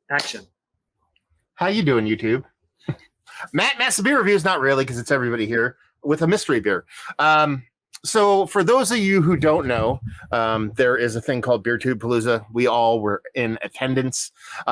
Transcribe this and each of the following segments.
Action. How you doing, YouTube? Matt's beer review is not really because it's everybody here with a mystery beer. So for those of you who don't know, there is a thing called Beer Tube Palooza. We all were in attendance.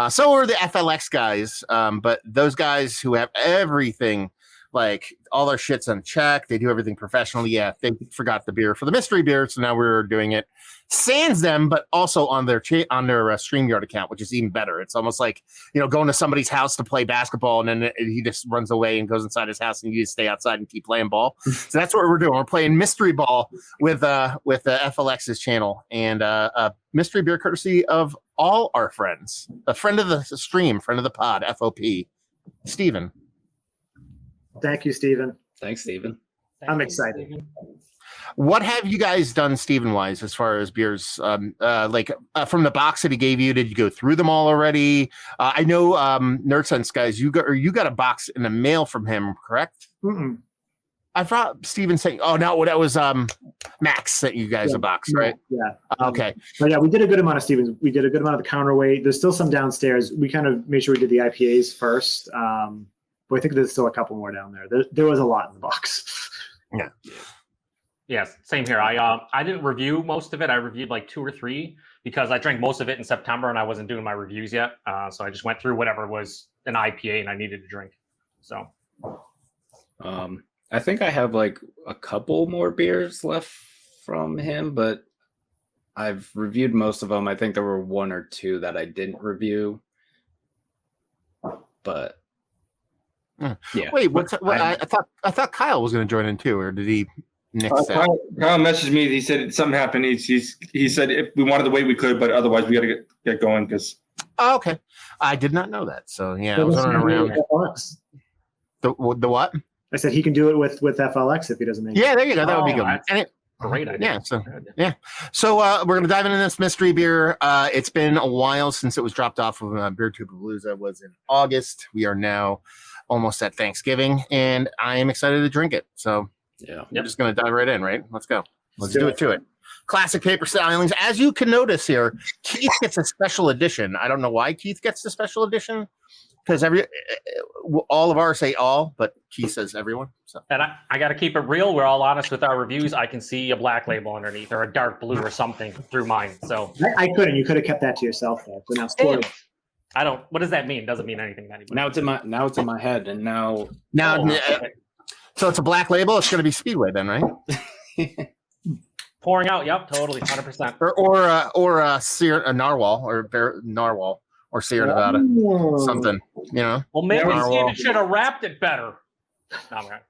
So are the FLX guys. But those guys who have everything, like all their shit's on check, they do everything professionally. Yeah, they forgot the beer for the mystery beer, so now we're doing it. Sans them, but also on their StreamYard account, which is even better. It's almost like, going to somebody's house to play basketball, and then he just runs away and goes inside his house, and you just stay outside and keep playing ball. So that's what we're doing. We're playing mystery ball with FLX's channel, and a mystery beer courtesy of all our friends, a friend of the stream, friend of the pod, FOP, Steven. Thank you, Steven. Thanks, Steven. I'm excited. Steven. What have you guys done, Steven-wise, as far as beers? From the box that he gave you, did you go through them all already? I know, Nerd Sense guys, you got a box in the mail from him, correct? Mm-mm. I thought Steven saying, "Oh no, that was Max sent you guys a box, right?" Yeah. Okay. But yeah, we did a good amount of Stevens. We did a good amount of the counterweight. There's still some downstairs. We kind of made sure we did the IPAs first. But I think there's still a couple more down there. There was a lot in the box. Yeah. Yes, same here. I didn't review most of it. I reviewed like 2 or 3 because I drank most of it in September and I wasn't doing my reviews yet. So I just went through whatever was an IPA and I needed to drink. So I think I have like a couple more beers left from him, but I've reviewed most of them. I think there were 1 or 2 that I didn't review. But yeah. Wait, I thought Kyle was going to join in too, or did he? Kyle messaged me. He said something happened. He said if we wanted to wait, we could, but otherwise we got to get going because. Oh, okay, I did not know that. So yeah, I was running around. The what? I said he can do it with FLX if he doesn't make it. Yeah, there you go. That would be good. Great idea. So we're gonna dive into this mystery beer. It's been a while since it was dropped off of Beer Tube Palooza. Was in August. We are now almost at Thanksgiving, and I am excited to drink it. So yeah, we're just gonna dive right in, right? Let's go. Let's do it to it. Classic paper stylings. As you can notice here, Keith gets a special edition. I don't know why Keith gets the special edition, because all of ours say all, but Keith says everyone. So. And I got to keep it real. We're all honest with our reviews. I can see a black label underneath or a dark blue or something through mine. So I couldn't. You could have kept that to yourself, though. So now spoil it. I don't. What does that mean? Doesn't mean anything to anybody. Now it's in my head, and now. So it's a black label. It's going to be Speedway then, right? Pouring out. Yep, totally, 100%. Or Narwhal or Narwhal or Sierra Nevada, something. Well, maybe Steven should have wrapped it better. No, I'm right.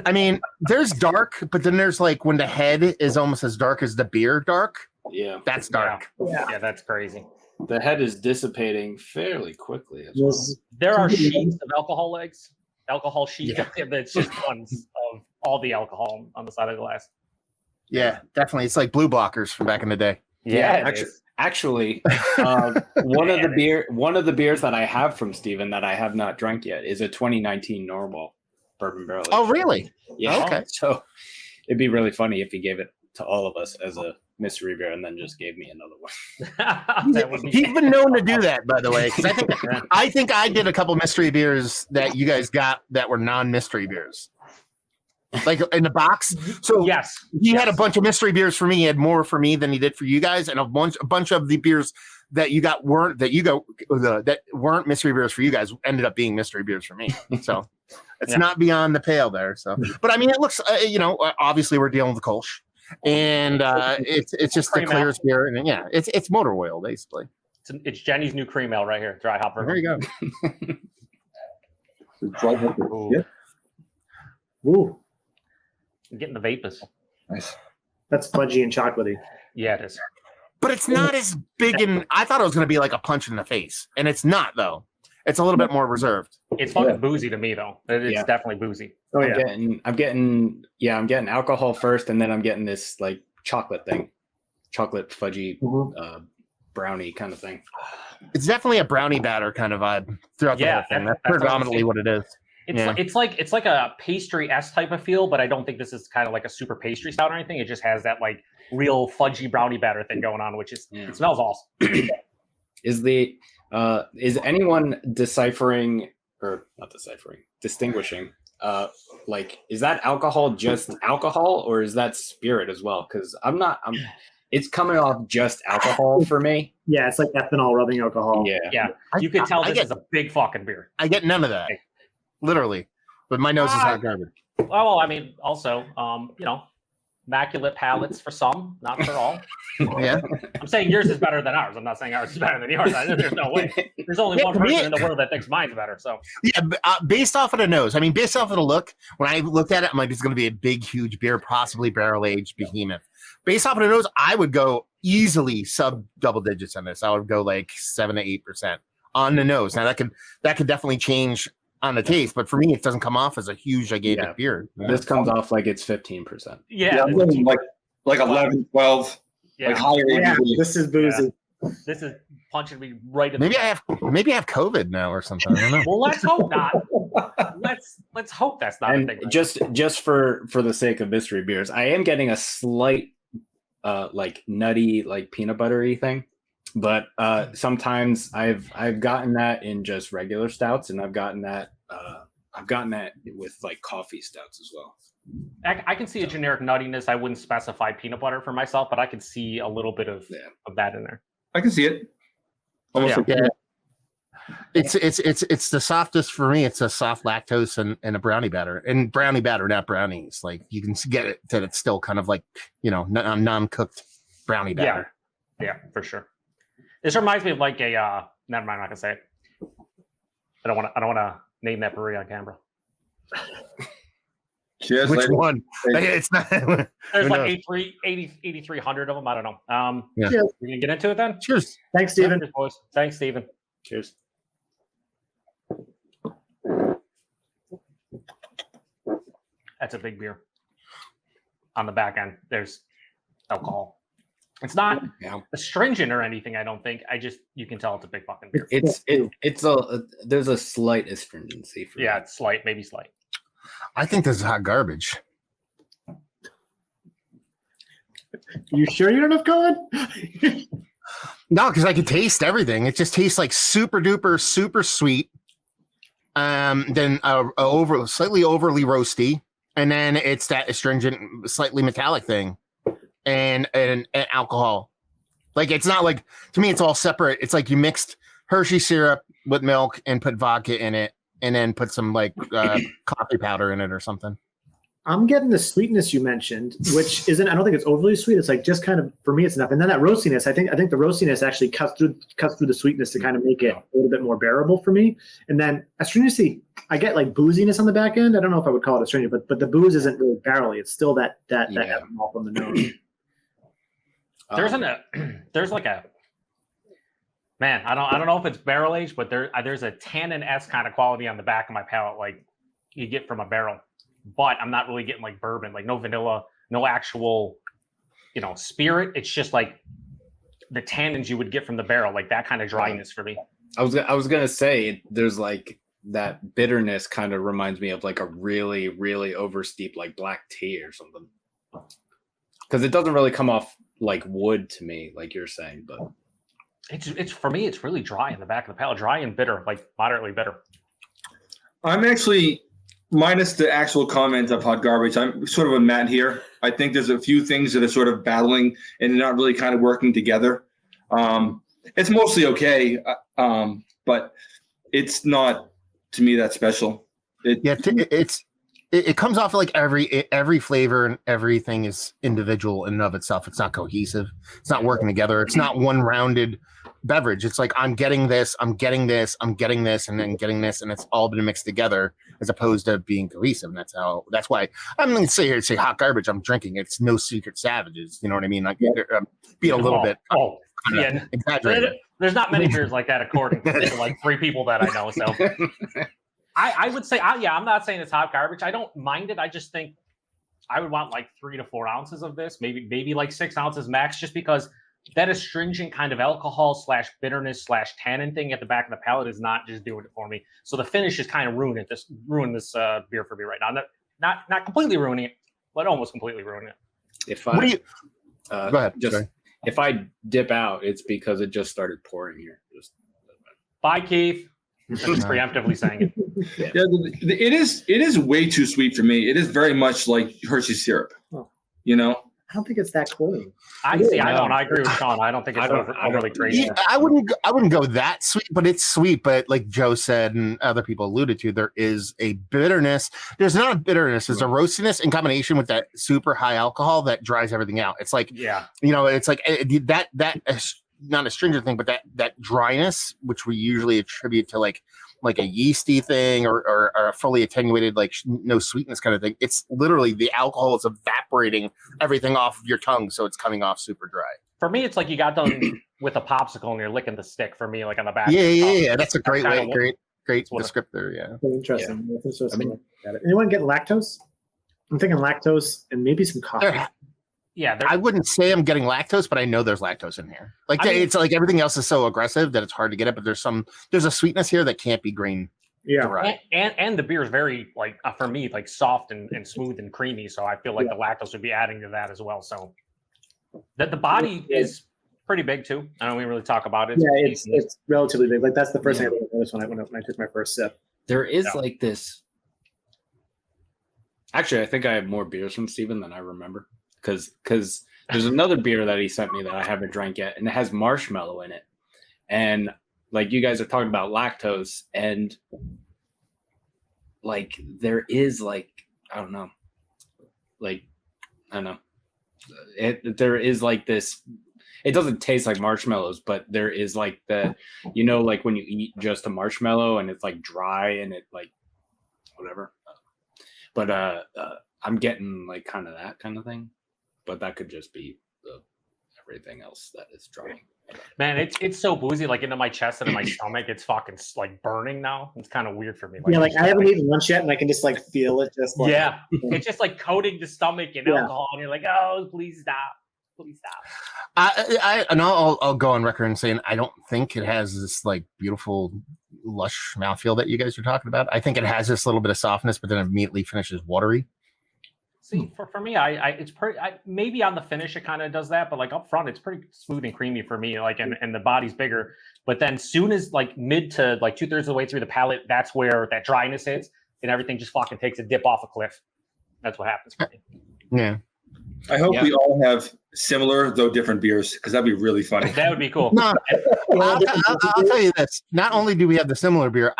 I mean, there's dark, but then there's like when the head is almost as dark as the beer dark. Yeah, that's dark. Yeah, that's crazy. The head is dissipating fairly quickly as well. There are sheets of alcohol sheets. Yeah. That's just tons of all the alcohol on the side of the glass. Yeah, definitely. It's like blue blockers from back in the day. Yeah, actually, one of the beers that I have from Steven that I have not drank yet is a 2019 Narwhal bourbon barrel. Oh, really? Yeah. Okay. So it'd be really funny if he gave it to all of us as a mystery beer and then just gave me another one. He's been known to do that, by the way. I think I did a couple mystery beers that you guys got that were non-mystery beers. Like in the box. So yes, he had a bunch of mystery beers for me. He had more for me than he did for you guys, and a bunch of the beers that you got that weren't mystery beers for you guys ended up being mystery beers for me. So it's not beyond the pale there. So, but I mean, it looks obviously we're dealing with the Kolsch, and it's just the clearest beer, and it's motor oil basically. It's Jenny's new cream ale right here, dry hop. There you go. Ooh. I'm getting the vapors. Nice. That's fudgy and chocolatey. Yeah, it is. But it's not as big, and I thought it was going to be like a punch in the face, and it's not though. It's a little bit more reserved. It's fucking boozy to me though. It's definitely boozy. Oh yeah. I'm getting alcohol first, and then I'm getting this like chocolate fudgy brownie kind of thing. It's definitely a brownie batter kind of vibe throughout the whole thing. That's predominantly what it is. It's like a pastry-esque type of feel, but I don't think this is kind of like a super pastry stout or anything. It just has that like real fudgy brownie batter thing going on, which is it smells awesome. Is the Is anyone deciphering or not deciphering, distinguishing? Like, is that alcohol just alcohol, or is that spirit as well? Because it's coming off just alcohol for me. Yeah, it's like ethanol rubbing alcohol. Yeah. You could tell I this get- is a big fucking beer. I get none of that, literally. But my nose is hot garbage. Well, I mean, also, immaculate palates for some, not for all. Yeah. I'm saying yours is better than ours. I'm not saying ours is better than yours. There's no way. There's only Yeah, one to me- person in the world that thinks mine's better. So Yeah, based off of the nose. I mean, based off of the look, when I looked at it, I'm like, it's going to be a big, huge beer, possibly barrel-aged behemoth. Based off of the nose, I would go easily sub double digits on this. I would go like 7 to 8% on the nose. Now that could definitely change on the taste, but for me, it doesn't come off as a huge, gigantic Yeah. beer. This comes off like it's 15%. yeah, I'm going like 11, 12, yeah, like higher Yeah, ABV. this is boozy. this is punching me right in Maybe the I have COVID now or something. I don't know. Well, let's hope not. Let's hope that's not a And thing. right? just for the sake of mystery beers, I am getting a slight like nutty, like peanut buttery thing. But sometimes I've gotten that in just regular stouts, and I've gotten that with like coffee stouts as well. I can see a generic nuttiness. I wouldn't specify peanut butter for myself, but I can see a little bit of that in there. I can see it. Almost Yeah. like It's the softest for me. It's a soft lactose and a brownie batter, and brownie batter, not brownies. Like you can get it that it's still kind of like non-cooked brownie batter. Yeah, for sure. This reminds me of like a never mind, I'm not gonna say it. I don't want to name that brewery on camera. cheers, Which ladies. one? It's not. There's Who like knows? 8,300 of them. I don't know. Yeah. We can get into it then. Cheers. Thanks, Steven. Cheers, boys. Thanks, Steven. Cheers. That's a big beer. On the back end, there's alcohol. It's not Yeah. astringent or anything. I don't think. You can tell it's a big fucking beer. There's a slight astringency for Yeah, me. it's slight, maybe slight. I think this is hot garbage. You sure you don't have COVID? No, because I could taste everything. It just tastes like super duper, super sweet. Then slightly overly roasty, and then it's that astringent, slightly metallic thing, and alcohol. Like it's not like, to me, it's all separate. It's like you mixed Hershey syrup with milk and put vodka in it, and then put some like coffee powder in it or something. I'm getting the sweetness you mentioned, which isn't. I don't think it's overly sweet. It's like just kind of, for me, it's enough. And then that roastiness, I think the roastiness actually cuts through the sweetness to kind of make it a little bit more bearable for me. And then astringency, I get like booziness on the back end. I don't know if I would call it astringent, but the booze isn't really barrely. It's still that ethanol from the nose. There's like a man. I don't know if it's barrel aged, but there's a tannin-esque kind of quality on the back of my palate, like you get from a barrel. But I'm not really getting like bourbon, like no vanilla, no actual, spirit. It's just like the tannins you would get from the barrel, like that kind of dryness for me. I was gonna say there's like that bitterness kind of reminds me of like a really, really oversteep like black tea or something. Because it doesn't really come off like wood to me, like you're saying, but It's for me, it's really dry in the back of the palate, dry and bitter, like moderately bitter. I'm actually, minus the actual comment of hot garbage, I'm sort of a Matt here. I think there's a few things that are sort of battling and not really kind of working together. It's mostly okay, but it's not, to me, that special. It comes off like every flavor and everything is individual in and of itself. It's not cohesive. It's not working together. It's not one rounded beverage. It's like I'm getting this, I'm getting this, I'm getting this, and then getting this, and it's all been mixed together as opposed to being cohesive. And that's why I'm going to sit here and say hot garbage. I'm drinking. It's no secret savages. You know what I mean? Like be a little bit Yeah. exaggerated. There's not many beers like that, according to like 3 people that I know. So I would say, I'm not saying it's hot garbage. I don't mind it. I just think I would want like 3 to 4 ounces of this, maybe like 6 ounces max, just because that astringent kind of alcohol / bitterness / tannin thing at the back of the palate is not just doing it for me. So the finish is kind of ruining this beer for me right now. Not completely ruining it, but almost completely ruining it. if What I do you? Go ahead. just Sorry. if I dip out, it's because it just started pouring here. Bye, Keith. I'm just preemptively saying it. Yeah, it is way too sweet for me. It is very much like Hershey syrup. Oh. You know, I don't think it's that cold. I see. I don't. I agree with Sean. I don't think it's overly crazy. Yeah, I wouldn't go that sweet, but it's sweet. But like Joe said and other people alluded to, there is a bitterness. There's not a bitterness. There's a roastiness in combination with that super high alcohol that dries everything out. It's like, Yeah. it's like that not a stringent thing, but that dryness, which we usually attribute to like a yeasty thing or a fully attenuated, like no sweetness kind of thing. It's literally the alcohol is evaporating everything off of your tongue, so it's coming off super dry. For me, it's like you got done with a popsicle and you're licking the stick. For me, like on the back. Yeah. That's a great kinda way, great what- descriptor. Yeah. Very interesting. I think so. I mean- Anyone get lactose? I'm thinking lactose and maybe some coffee. Yeah. I wouldn't say I'm getting lactose, but I know there's lactose in here. Like I mean- it's like everything else is so aggressive that it's hard to get it. But there's a sweetness here that can't be green. Yeah. Right. And the beer is very like for me like soft and smooth and creamy. So I feel like the lactose would be adding to that as well. So the body is pretty big too. I don't even really talk about it. Yeah, it's relatively big. Like that's the first thing I noticed when I took my first sip. There is Yeah. like this. Actually, I think I have more beers from Steven than I remember. Because there's another beer that he sent me that I haven't drank yet, and it has marshmallow in it. And like you guys are talking about lactose, and like there is like I don't know. There is like this. It doesn't taste like marshmallows, but there is like like when you eat just a marshmallow and it's like dry and it like whatever. But I'm getting like kind of that kind of thing. But that could just be everything else that is dry. Man, it's so boozy, like into my chest and in my stomach. It's fucking like burning now. It's kind of weird for me. Yeah, like I haven't eaten lunch yet, and I can just like feel it. Just like, Yeah, it's just like coating the stomach in alcohol, and you're like, oh, please stop, please stop. I'll go on record and saying I don't think it has this like beautiful lush mouthfeel that you guys are talking about. I think it has this little bit of softness, but then immediately finishes watery. See, for me, it's pretty. Maybe on the finish it kind of does that, but like up front, it's pretty smooth and creamy for me. Like, and the body's bigger. But then, soon as like mid to like 2/3 of the way through the palate, that's where that dryness hits, and everything just fucking takes a dip off a cliff. That's what happens for me. Yeah. I hope we all have similar though different beers because that'd be really funny. That would be cool. No, I'll tell you this. Not only do we have the similar beer,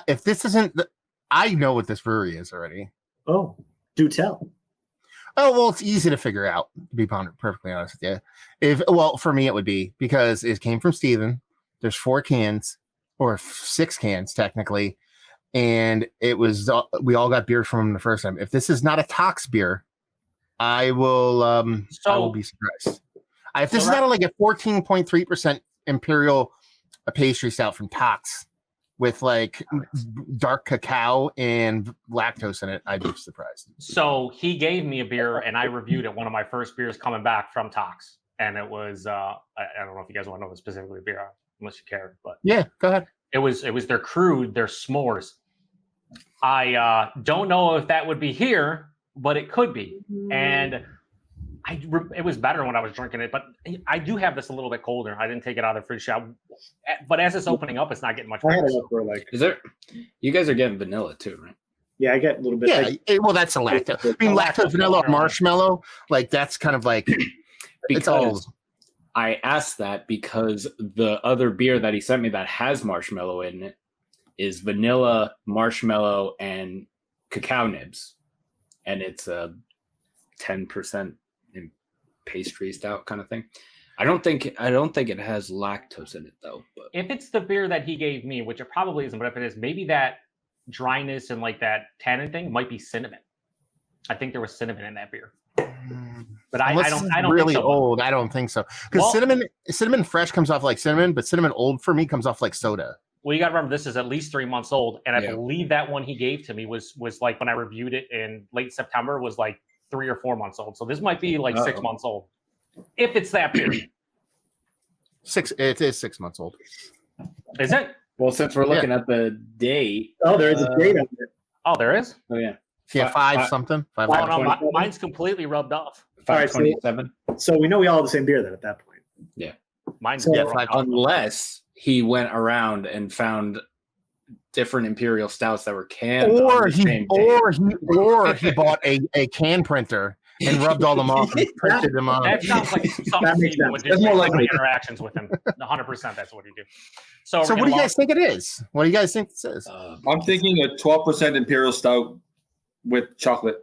if this isn't, I know what this brewery is already. Oh, do tell. Oh, well, it's easy to figure out, to be perfectly honest with you. For me, it would be because it came from Steven. There's 4 cans or 6 cans technically. And it was, we all got beer from him the first time. If this is not a Tox beer, I will be surprised. If this is not like a 14.3% Imperial pastry stout from Tox with like dark cacao and lactose in it, I'd be surprised. So he gave me a beer, and I reviewed it. One of my first beers coming back from Tox, and it was I don't know if you guys want to know specifically the beer, unless you care, but Yeah, go ahead. it was their crude, their s'mores. I don't know if that would be here, but it could be, and it was better when I was drinking it, but I do have this a little bit colder. I didn't take it out of the fridge. But as it's opening up, it's not getting much I had better. it for like, Is there? You guys are getting vanilla too, right? yeah, I get a little bit. Yeah, well, that's a lactose. I mean, lactose, vanilla, marshmallow, like that's kind of like it's all. Because I asked that because the other beer that he sent me that has marshmallow in it is vanilla, marshmallow, and cacao nibs, and it's a 10% in pastry stout kind of thing. I don't think it has lactose in it though. But If it's the beer that he gave me, which it probably isn't, but if it is, maybe that dryness and like that tannin thing might be cinnamon. I think there was cinnamon in that beer, but I don't really think so. old. I don't think so because cinnamon fresh comes off like cinnamon, but cinnamon old for me comes off like soda. Well, you got to remember this is at least 3 months old, and I Yeah. believe that one he gave to me was like when I reviewed it in late September was like 3 or 4 months old. So this might be like 6 months old, if it's that beer. It is 6 months old. Is it? well, since we're looking at the date, Oh, there is a date on it. Oh, there is. oh yeah, Yeah, five something. Oh, no, mine's completely rubbed off. All right, so- 527. So we know we all have the same beer then at that point. Mine's So- Yeah, rubbed off. Unless he went around and found different imperial stouts that were canned. Or he bought a can printer and rubbed all them off and printed them on. That sounds like something That makes Steven would sense. do. That's more Like likely. interactions with him. 100% that's what he do. So, So we're what do you gonna guys think it is? What do you guys think this is? I'm thinking a 12% imperial stout with chocolate.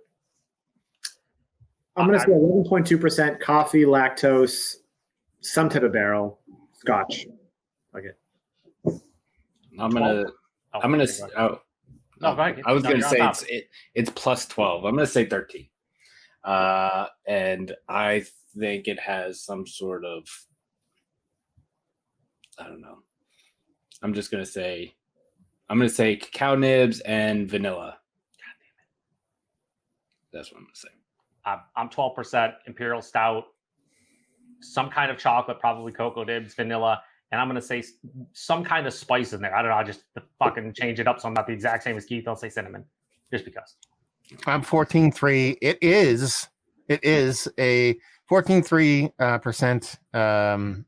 I'm going to say 11.2% coffee, lactose, some type of barrel, Scotch. Okay. I'm gonna. Oh, I'm gonna. okay, go ahead. Oh, No, go ahead. I was No, gonna you're on say top. it's plus 12. I'm gonna say 13. And I think it has some sort of. I don't know. I'm gonna say cacao nibs and vanilla. That's what I'm gonna say. I'm 12% imperial stout, some kind of chocolate, probably cocoa nibs, vanilla, and I'm gonna say some kind of spice in there. I don't know. I just fucking change it up so I'm not the exact same as Keith. I'll say cinnamon, just because. I'm 14.3. It is a 14.3%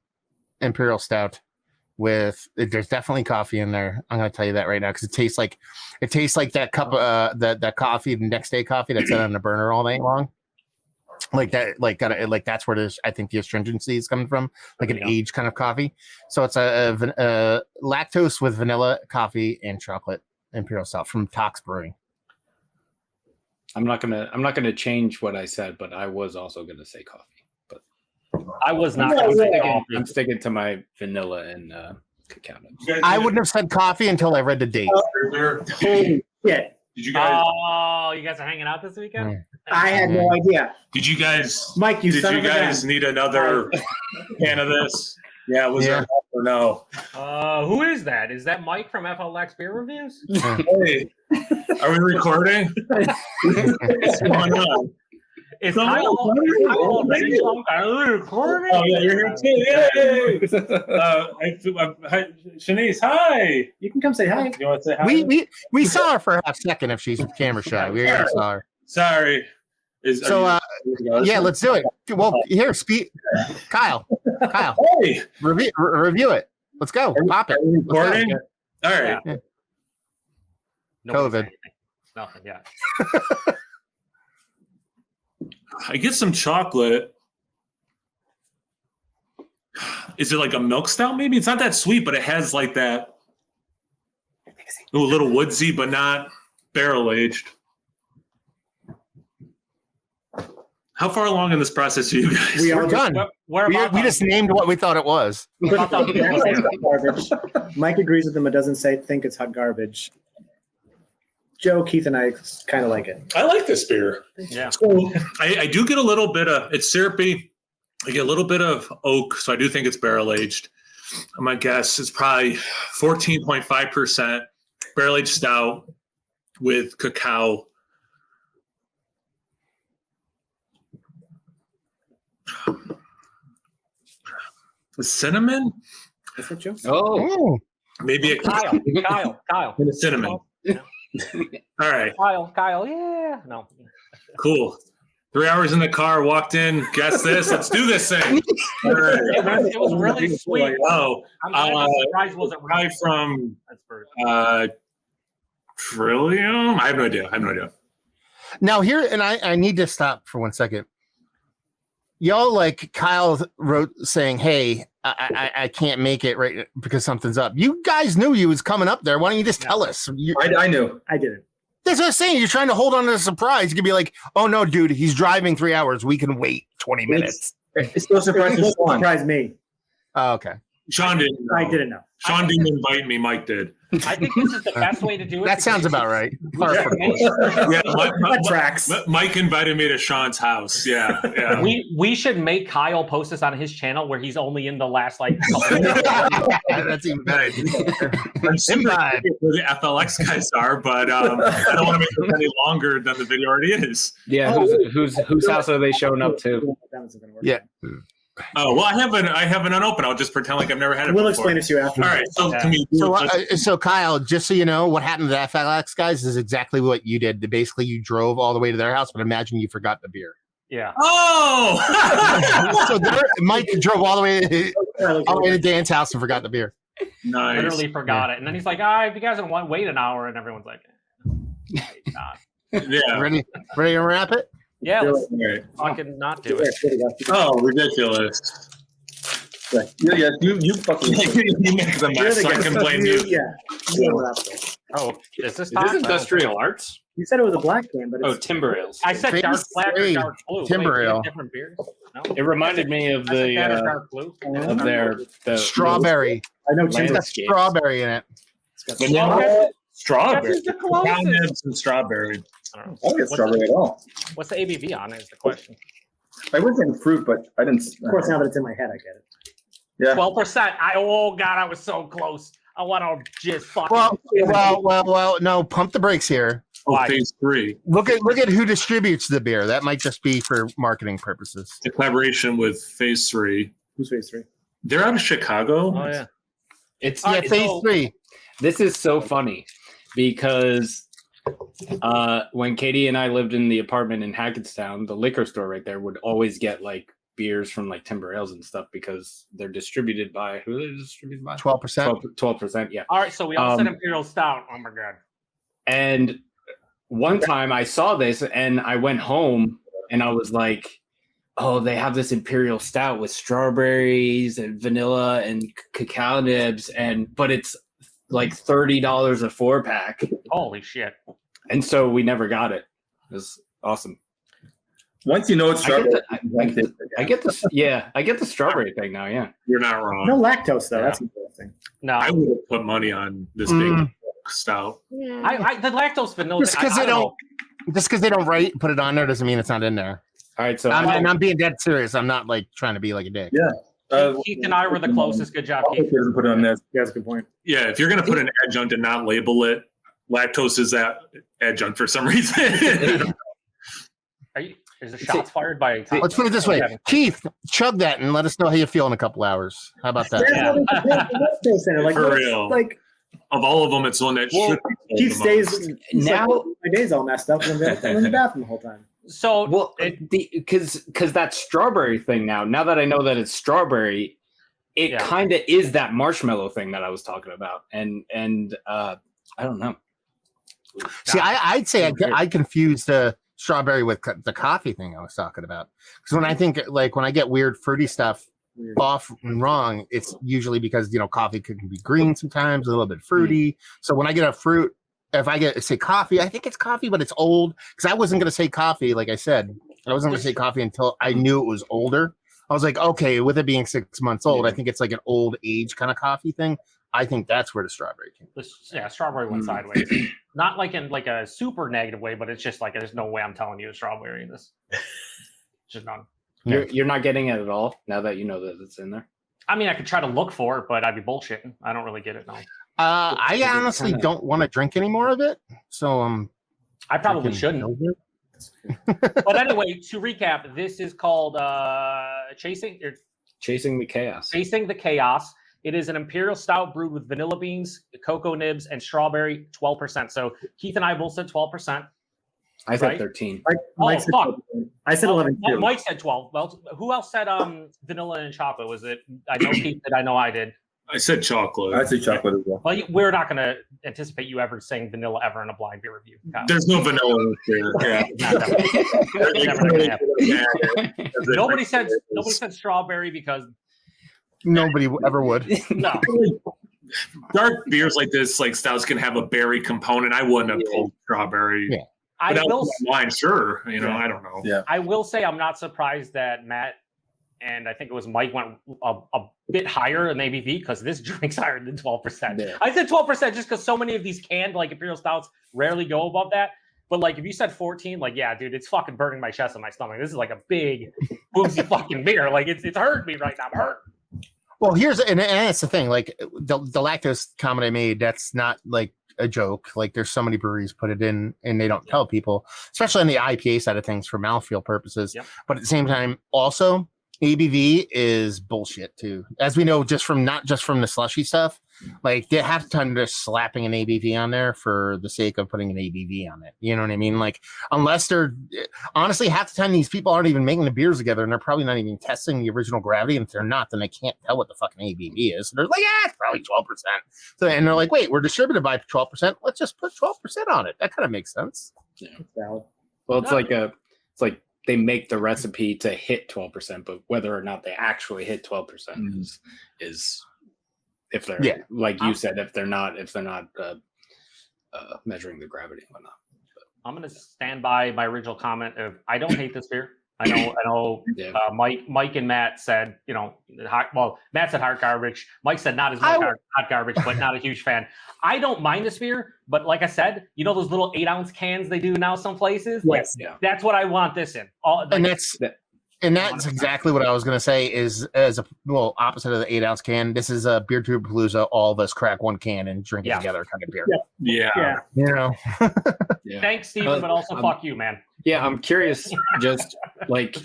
imperial stout with. There's definitely coffee in there. I'm gonna tell you that right now because it tastes like that cup that coffee, the next day coffee that's out on the burner all night long. Like that, like that's where there's. I think the astringency is coming from, like an Yeah. aged kind of coffee. So it's a lactose with vanilla, coffee, and chocolate imperial stout from Tox Brewing. I'm not gonna change what I said, but I was also gonna say coffee. But I was not I'm gonna say sticking, coffee. I'm sticking to my vanilla and cacao nibs. I wouldn't have said coffee until I read the date. Holy shit. Did you guys? Oh, you guys are hanging out this weekend? I had no idea. Did you guys? Mike, you Did son you of a guys gun. need another can of this? Yeah, was there Yeah. enough or no? Who is that? Is that Mike from FLX Beer Reviews? Hey, are we recording? What's going on? Is No, Kyle no, no, already no. some kind of recording? Oh yeah, you're here too. Yay! Hi, Shanice. Hi. You can come say hi. You want to say hi? We saw her for a half second if she's camera shy. We already saw her. Sorry. So yeah, let's do it. Well, here, speak, Kyle. Hey, Review it. Let's go. Pop it. are we Let's go. recording? All right. Yeah. COVID. Nobody said anything. Nothing. Yeah. I get some chocolate. Is it like a milk stout? Maybe it's not that sweet, but it has like that a little woodsy, but not barrel aged. How far along in this process are you guys? We We're are done. We're We about just named what we thought it was. we're about done with the garbage. Mike agrees with them. It doesn't think it's hot garbage. Joe, Keith, and I kind of like it. I like this beer. Yeah. So I do get a little bit of it's syrupy. I get a little bit of oak, so I do think it's barrel aged. My guess is probably 14.5% barrel aged stout with cacao. The cinnamon, That's what Joe said. Oh, maybe a Kyle. cinnamon. All right, Kyle. Yeah. No. cool. 3 hours in the car, walked in, guess this, let's do this thing. All right. It was really sweet. Oh, I'm glad the surprise wasn't guy from That's Trillium? I have no idea. Now here, and I need to stop for 1 second. Y'all, like Kyle wrote saying, "Hey, I can't make it right because something's up." You guys knew you was coming up there. Why don't you just tell us? I knew. I didn't. That's what I'm saying. You're trying to hold on to the surprise. You could be like, "Oh no, dude, he's driving 3 hours. We can wait 20 minutes." It's still surprising. Sean. Surprise me. Oh, okay. Sean didn't know. I didn't know. Sean didn't invite me, Mike did. I think this is the best way to do it. That sounds about right. Yeah, That tracks. Mike invited me to Sean's house. Yeah. We should make Kyle post this on his channel where he's only in the last like couple minutes. That's even better. I'm super Imbibe. curious where the FLX guys are, but I don't want to make it any longer than the video already is. yeah. Whose house are they showing up to? That wasn't gonna work. Yeah. Oh well, I have an unopened. I'll just pretend like I've never had it. We'll before. explain it to you after. All right, so Yeah. can we do So, it? so Kyle, just so you know, what happened to the FLX guys is exactly what you did. Basically, you drove all the way to their house, but imagine you forgot the beer. Yeah. Oh, So Mike drove all the way to Dan's house and forgot the beer. Nice. Literally forgot it. And then he's like, if you guys don't want, wait an hour. And everyone's like, wait, not. Yeah. Ready to wrap it? Yeah, let's Right. fucking not do it. Oh, ridiculous. Yeah, you fucking. You make the mess. So I can blame you. Oh, is this Is not? this industrial arts? You said it was a black can, but Oh, it's timber ales. I said dark Phase black or three, dark blue. timber Wait, do you have ale. different beers? No. It reminded me of I said that or the dark blue. of their the Strawberry. I know It's got Landscapes. strawberry in it. Vanilla, strawberry. That's the closest. Brown nibs and strawberry. I don't know. I don't get strawberry at all. What's the ABV on it is the question. I was in fruit, but I didn't. Of course, now that it's in my head, I get it. Yeah. 12%. Oh God, I was so close. I want to just fucking. Well. No, pump the brakes here. Oh, Why? phase 3. Look at who distributes the beer. That might just be for marketing purposes. The collaboration with phase 3. Who's phase 3? They're out of Chicago. Oh yeah. It's Yeah, it's phase so- 3. This is so funny because when Katie and I lived in the apartment in Hackettstown, the liquor store right there would always get like beers from like Timber Ales and stuff because they're distributed by who are they distributed by? 12%. 12%, yeah. All right, so we all said Um, Imperial Stout. Oh my God. And one time I saw this and I went home and I was like, oh, they have this Imperial Stout with strawberries and vanilla and cacao nibs, but it's like $30 a 4-pack. Holy shit. And so we never got it. It was awesome. Once you know it's I get strawberry, the- I get this. Yeah, I get the strawberry thing now. Yeah. You're not wrong. No lactose, though. Yeah. That's interesting. No. I would have put money on this big stout. The lactose vanilla. Just because they don't put it on there doesn't mean it's not in there. All right. So And I'm being dead serious. I'm not like trying to be like a dick. Yeah. Keith and I were the closest. Good job, Keith Keith. doesn't put it on there. Yeah, that's a good point. Yeah, if you're going to put an adjunct and not label it, lactose is that adjunct for some reason. Is the shots fired by? Let's put it this way. Keith, chug that and let us know how you feel in a couple hours. How about that? There's no lactose in it. Like, For what's- real. Like, Of all of them, it's the one that should be Keith sold the most. stays. Now- My day's all messed up. I'm in the bathroom the whole time. So well, because that strawberry thing now that I know that it's strawberry, it Yeah. kind of is that marshmallow thing that I was talking about, and I don't know. See, I'd say I confuse the strawberry with the coffee thing I was talking about. Because when I think like when I get weird fruity stuff off and wrong, it's usually because coffee can be green sometimes, a little bit fruity. So when I get a fruit, if I say coffee, I think it's coffee, but it's old. Because I wasn't going to say coffee, like I said, I wasn't going to say coffee until I knew it was older. I was like, okay, with it being 6 months old, I think it's like an old age kind of coffee thing. I think that's where the strawberry came from. Strawberry went sideways. Not like in like a super negative way, but it's just like there's no way I'm telling you strawberry in this. Just none. You're not getting it at all now that you know that it's in there. I mean, I could try to look for it, but I'd be bullshitting. I don't really get it now. I honestly don't want to drink any more of it. So I probably drinking shouldn't. yogurt. But anyway, to recap, this is called Chasing Chasing the Chaos. It is an imperial stout brewed with vanilla beans, cocoa nibs, and strawberry, 12%. So Keith and I both said 12%. I said Right? 13. Mike Oh, said fuck. 12. I said 11 too. Mike said 12. Well, who else said vanilla and chocolate? Was it? I know Keith did. I know I did. I said chocolate. I'd say chocolate as well. Well, we're not going to anticipate you ever saying vanilla ever in a blind beer review. Kyle. There's no vanilla in here. Yeah. Not definitely. Never gonna happen. Yeah. Nobody said strawberry because Nobody ever would. no. Dark beers like this, like stouts, can have a berry component. I wouldn't have pulled strawberry. Yeah. I But will. wine, sure. I don't know. Yeah. I will say I'm not surprised that Matt and I think it was Mike went a bit higher in ABV because this drink's higher than 12%. Yeah. I said 12% just because so many of these canned like imperial stouts rarely go above that. But like if you said 14, like yeah, dude, it's fucking burning my chest and my stomach. This is like a big boozy fucking beer. Like it's hurting me right now. I'm hurt. Well, and that's the thing. Like the lactose comment I made, that's not like a joke. Like there's so many breweries put it in and they don't tell people, especially on the IPA side of things for mouthfeel purposes. Yep. But at the same time, also ABV is bullshit too. As we know, not just from the slushy stuff, like they half the time they're just slapping an ABV on there for the sake of putting an ABV on it. You know what I mean? Like unless they're honestly half the time these people aren't even making the beers together and they're probably not even testing the original gravity. And if they're not, then they can't tell what the fucking ABV is. So they're like, yeah, it's probably 12%. So and they're like, wait, we're distributed by 12%. Let's just put 12% on it. That kind of makes sense. Valid. Well, it's like they make the recipe to hit 12%, but whether or not they actually hit 12% is if they're like you said, if they're not measuring the gravity and whatnot. I'm going to stand by my original comment of I don't hate this beer. I know. Yeah. Mike and Matt said, Matt said hot garbage. Mike said not as much hot garbage, but not a huge fan. I don't mind this beer, but like I said, those little 8-ounce cans they do now some places. Yes. Like, that's what I want this in. And that's exactly what I was going to say is as a opposite of the 8-ounce can. This is a Beer Tube Palooza. All of us crack one can and drink it together kind of beer. Yeah. Yeah. Thanks, Steven, but also fuck you, man. Yeah, I'm curious. Just like,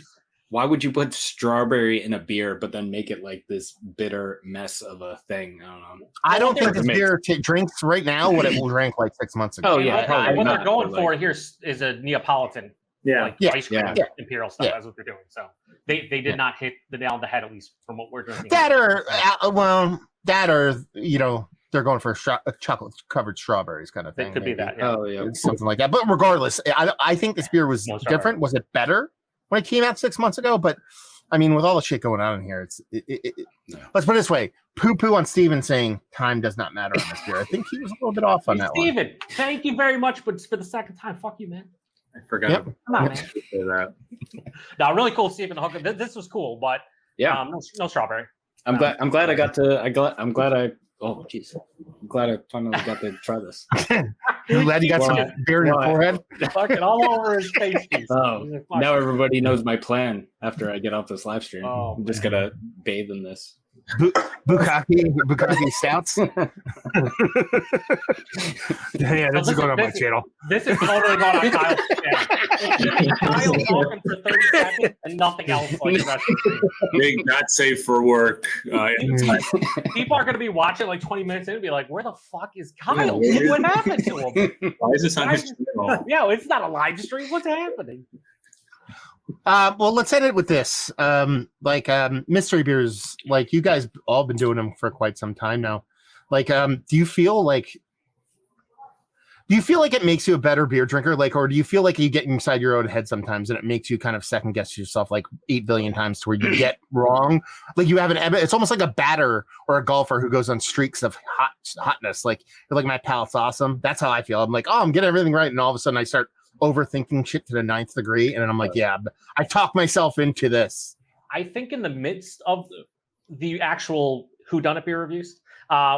why would you put strawberry in a beer, but then make it like this bitter mess of a thing? I don't know. I don't think this beer drinks right now what it will drink like 6 months ago. Oh yeah, what they're going for here is a Neapolitan. Ice cream imperial stuff. That's what they're doing. So they did not hit the nail on the head, at least from what we're drinking. That or they're going for chocolate covered strawberries kind of thing. It could be that. Oh yeah, something like that. But regardless, I think this beer was different. Was it better when it came out 6 months ago? But I mean, with all the shit going on in here, let's put it this way: poo on Steven saying time does not matter on this beer. I think he was a little bit off on that one. Steven, thank you very much, but for the second time, fuck you, man. I forgot. Come on, man. to say that. No, really cool, Stephen Hooker. This was cool, but no strawberry. I'm glad I finally got to try this. You're glad you got some beer in your forehead? Fucking all over his face. Oh, now everybody knows my plan after I get off this live stream. Oh, I'm just gonna bathe in this. Bukkake stouts. Yeah, this is going on my channel. This is totally going on Kyle's channel. Kyle's talking for 30 seconds and nothing else. Like the rest of the Big not safe for work. people are going to be watching like 20 minutes in and be like, "Where the fuck is Kyle? What happened to him? Why is this on his channel? Yeah, it's not a live stream. What's happening?" Well, let's end it with this. Mystery beers, like you guys all been doing them for quite some time now. Like, do you feel like it makes you a better beer drinker? Like, or do you feel like you get inside your own head sometimes and it makes you kind of second guess yourself like 8 billion times to where you get wrong? Like you have it's almost like a batter or a golfer who goes on streaks of hotness. Like, you're like, my palate's awesome. That's how I feel. I'm like, oh, I'm getting everything right. And all of a sudden I start overthinking shit to the 9th degree, and then I'm like, yeah, I talk myself into this. I think in the midst of the actual whodunit beer reviews,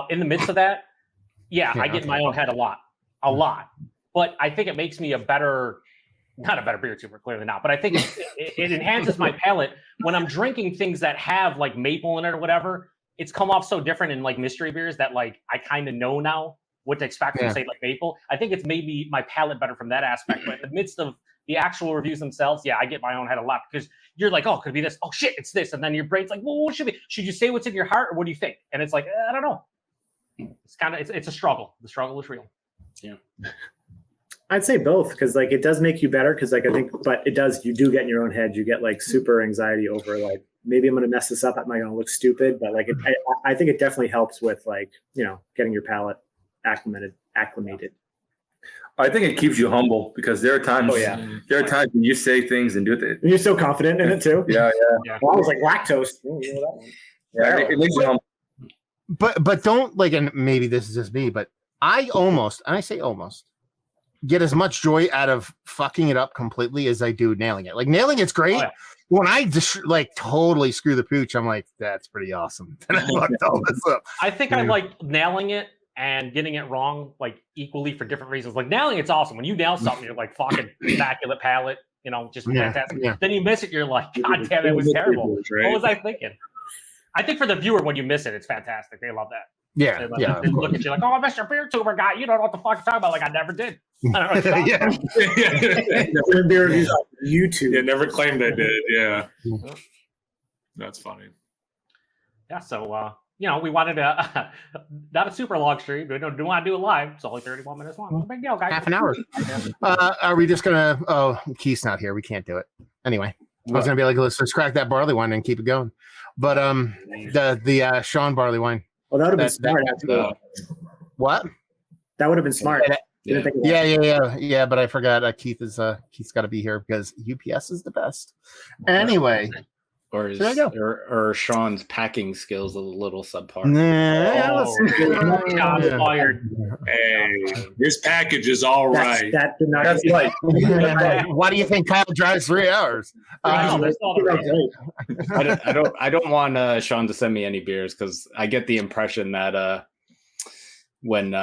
in the midst of that, I get in my own head a lot. But I think it makes me not a better beer tuber, clearly not. But I think it enhances my palate when I'm drinking things that have like maple in it or whatever. It's come off so different in like mystery beers that like I kind of know now what to expect from say like maple. I think it's maybe my palate better from that aspect. But in the midst of the actual reviews themselves, I get my own head a lot because you're like, oh, could it be this? Oh shit, it's this. And then your brain's like, well, what should be? Should you say what's in your heart or what do you think? And it's like, I don't know. It's kind of it's a struggle. The struggle is real. Yeah. I'd say both because like it does make you better because like I think, but it does, you do get in your own head. You get like super anxiety over like, maybe I'm going to mess this up. Am I going to look stupid? But like, I think it definitely helps with like, getting your palate acclimated. I think it keeps you humble because there are times. There are times when you say things and do it. And you're so confident in it too. Yeah. Well, I was like lactose. It makes you humble. But don't like, and maybe this is just me, but I say almost get as much joy out of fucking it up completely as I do nailing it. Like nailing it's great. When I just like totally screw the pooch, I'm like, that's pretty awesome. And I fucked all this up. I think I like nailing it and getting it wrong like equally for different reasons. Like nailing it's awesome. When you nail something, you're like fucking immaculate palate, just fantastic. Yeah. Then you miss it, you're like, God damn, it was terrible. Right? What was I thinking? I think for the viewer, when you miss it, it's fantastic. They love that. Yeah. They look at you like, oh, Mr. Beer Tuber guy, you don't know what the fuck you're talking about. Like I never did. I don't know what beer reviews on YouTube. Yeah, never claimed I did. Yeah. That's funny. Yeah. So we wanted to not a super long stream. We don't want to do it live. It's only 31 minutes long. No big deal, guys. Half an hour. Are we just gonna? Oh, Keith's not here. We can't do it. Anyway, I was gonna be like, let's just crack that barley wine and keep it going. But the Sean barley wine. Well, that would have been smart. Actually. What? That would have been smart. Yeah. Yeah. But I forgot. Keith's got to be here because UPS is the best. Anyway. Or There you or Sean's packing skills a little subpar. Shots fired. Hey, this package is all right. That did not. That's right. Why do you think Kyle drives 3 hours? That's all the reason. I don't want Sean to send me any beers because I get the impression that when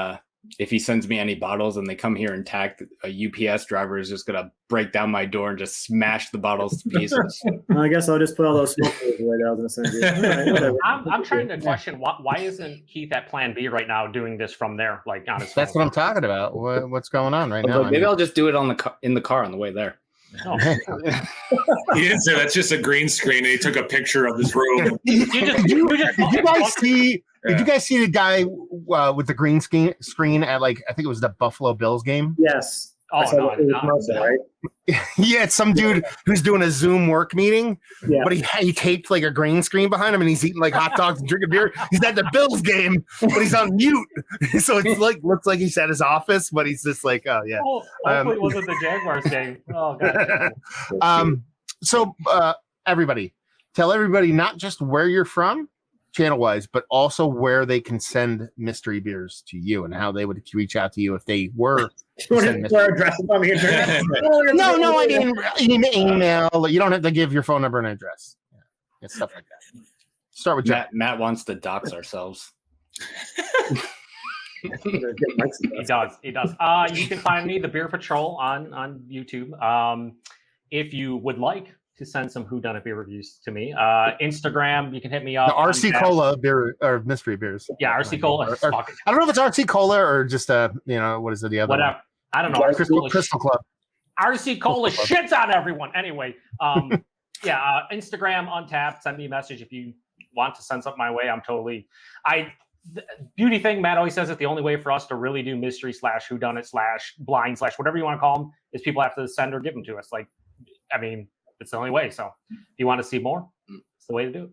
if he sends me any bottles and they come here intact, a UPS driver is just gonna break down my door and just smash the bottles to pieces. Well, I guess I'll just put all those smoke away that I was going to send you. All right, whatever. I'm trying to question why isn't Keith at Plan B right now doing this from there, like on his That's phone? what I'm talking about. What's going on right I was now? like, maybe I'll just do it in the car on the way there. Oh. He didn't say that's just a green screen, and he took a picture of his room. You just Did you guys see? Did you guys see the guy with the green screen at I think it was the Buffalo Bills game? Yes. Oh, I saw no, it was no. Marcel, right? Yeah, it's some dude who's doing a Zoom work meeting, Yeah. but he taped a green screen behind him, and he's eating hot dogs and drinking beer. He's at the Bills game, but he's on mute, so it's looks like he's at his office, but he's just oh yeah. Hopefully it wasn't the Jaguars game. Oh god. So everybody, tell everybody not just where you're from, channel wise, but also where they can send mystery beers to you and how they would reach out to you if they were. You want to throw address on the internet? No, I mean email. You don't have to give your phone number and address. Yeah, stuff like that. Start with Jack. Matt wants to dox ourselves. He does. You can find me, the Beer Patrol, on YouTube. If you would like to send some whodunit beer reviews to me, Instagram, you can hit me up. The RC Cola beer or mystery beers. Yeah, RC Cola. I don't know if it's RC Cola or just what is it? The other Whatever. one? I don't know. Crystal Club. RC Cola shits on everyone. Anyway, Instagram Untapped. Send me a message if you want to send something my way. I'm totally. Beauty thing. Matt always says that the only way for us to really do mystery / whodunit / blind / whatever you want to call them is people have to send or give them to us. It's the only way. So if you want to see more, it's the way to do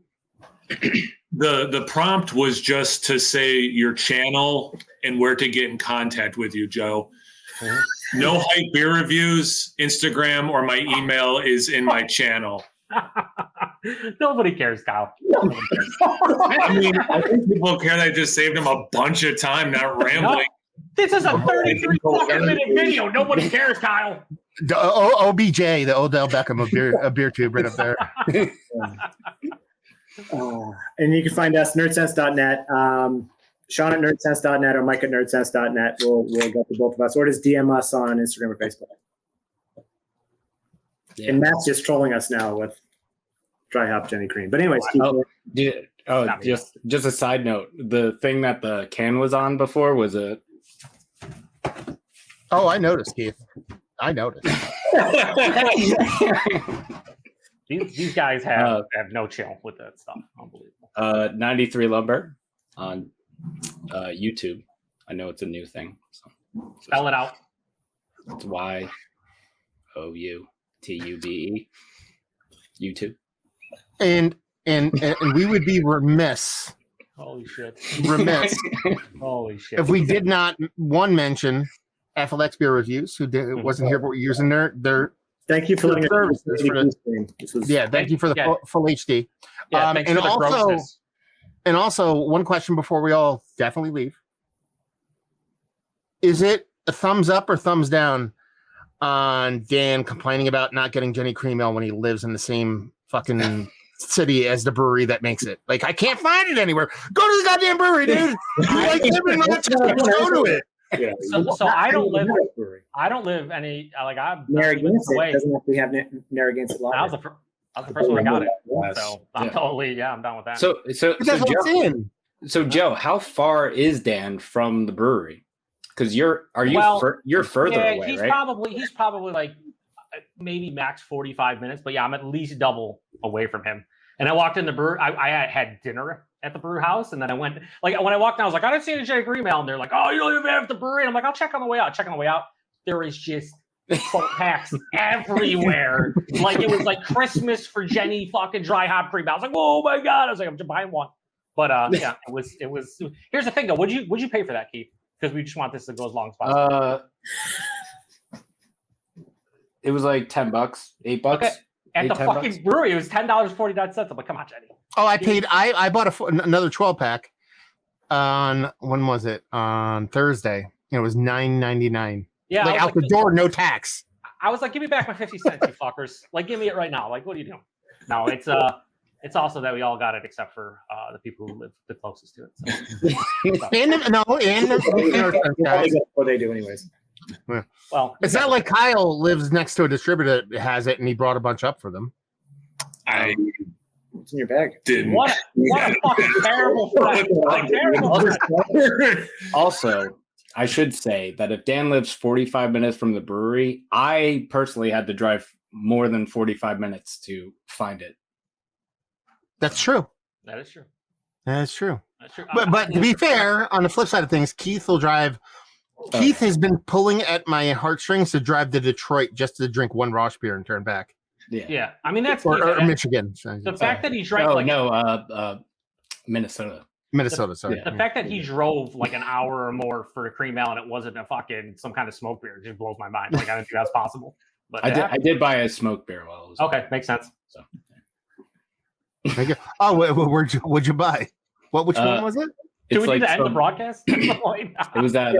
it. The prompt was just to say your channel and where to get in contact with you, Joe. No hype beer reviews, Instagram, or my email is in my channel. Nobody cares, Kyle. I mean, I think people care that I just saved them a bunch of time not rambling. This is a 33 fucking minute video. Nobody cares, Kyle. The OBJ, the Odell Beckham of beer tube right up there. And you can find us nerdsense.net, Sean at nerdsense.net or Mike at nerdsense.net. We'll get to both of us, or just DM us on Instagram or Facebook. Yeah. And Matt's just trolling us now with dry hop Jenny Cream. But anyways, just a side note: the thing that the can was on before was a. Oh, I noticed, Keith. I noticed. These guys have no chill with that stuff. Unbelievable. 93 Lumber on YouTube. I know it's a new thing. So Spell it out. it's YOUTUBE. YouTube. And we would be remiss Holy shit. Holy shit. If we did not mention FLX Beer Reviews, who wasn't here but using their thank you for letting services thank you for the full HD. And also one question before we all definitely leave. Is it a thumbs up or thumbs down on Dan complaining about not getting Jenny Cream Ale when he lives in the same fucking city as the brewery that makes it? I can't find it anywhere. Go to the goddamn brewery, dude. Go to it. Yeah. So I don't live any I'm Narragansett away. doesn't have to have Narragansett law. I was the first one I got it. So I'm I'm down with that. So Joe, how far is Dan from the brewery? Because you're further away, he's right? He's probably maybe max 45 minutes, but yeah, I'm at least double away from him. And I walked in the brewery. I had dinner at the brew house, and then I went like when I walked down, I was like, I didn't see any Jake email, and they're like, oh, you don't even have the brewery. And I'm like, I'll check on the way out. Check on the way out. There is just 12 packs everywhere. Like it was like Christmas for Jenny fucking dry hop cream. I was like, oh my god! I was like, I'm just buying one. But yeah, it was. Here's the thing though. Would you pay for that, Keith? Because we just want this to go as long as possible. It was like $10, $8. Okay. At the $10. fucking brewery, it was $10.49. I'm like, come on, Jenny. Oh, I paid. I bought another 12 pack on when was it? On Thursday. It was $9.99. Yeah, Like out the door, no tax. I was like, give me back my 50 cents, you fuckers. Like, give me it right now. Like, what are you doing? No, it's also that we all got it except for the people who live the closest to it. So. That's what they do anyways. Well, It's not like Kyle lives next to a distributor that has it and he brought a bunch up for them. I What's in your bag? didn't. what a fucking terrible friend. What a terrible friend. Also, I should say that if Dan lives 45 minutes from the brewery, I personally had to drive more than 45 minutes to find it. That's true. That is true. That's true. That's true. But to be fair, on the flip side of things, Keith will drive. Keith has been pulling at my heartstrings to drive to Detroit just to drink one Rosh beer and turn back. Yeah, I mean that's Or Michigan. the fact that he drank Minnesota. Minnesota, sorry. the fact that he drove like an hour or more for a cream ale and it wasn't a fucking some kind of smoke beer just blows my mind. Like I didn't think that's possible. But I did buy a smoke beer while I was okay, makes sense. So Thank you. Oh, what'd you buy? Which one was it? Do we it's need to end the some- broadcast? It was at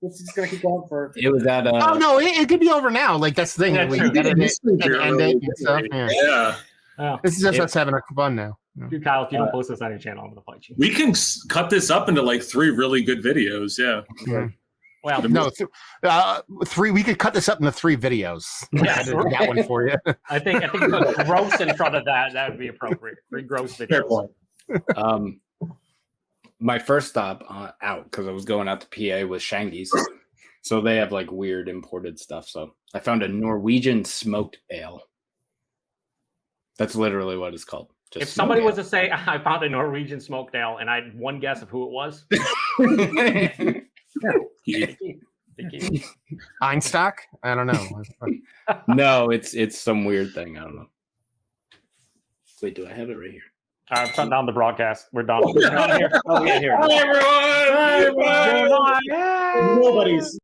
This is gonna keep going for. it was at Oh no, it could be over now. Like that's the thing. Yeah, We true. edit it and end it and stuff. Yeah. Yeah. Oh, This is just us having fun now. dude, Kyle, if you don't post this on your channel, I'm gonna fight you. We can cut this up into like 3 really good videos. Yeah. Yeah. Well, No, 3. We could cut this up into 3 videos. Yeah, I did that one for you. I think put gross in front of that would be appropriate. 3 gross Fair videos. point. my first stop out because I was going out to PA with Shangy's. So they have like weird imported stuff. So I found a Norwegian smoked ale. That's literally what it's called. Just If somebody smoked was to say I found a Norwegian smoked ale and I had one guess of who it was, Einstock? I don't know. ale. No, it's some weird thing. I don't know. Wait, do I have it right here? I'm shutting down the broadcast. We're done. We're done here. Oh yeah, here. Hi everyone. Goodbye. Nobody's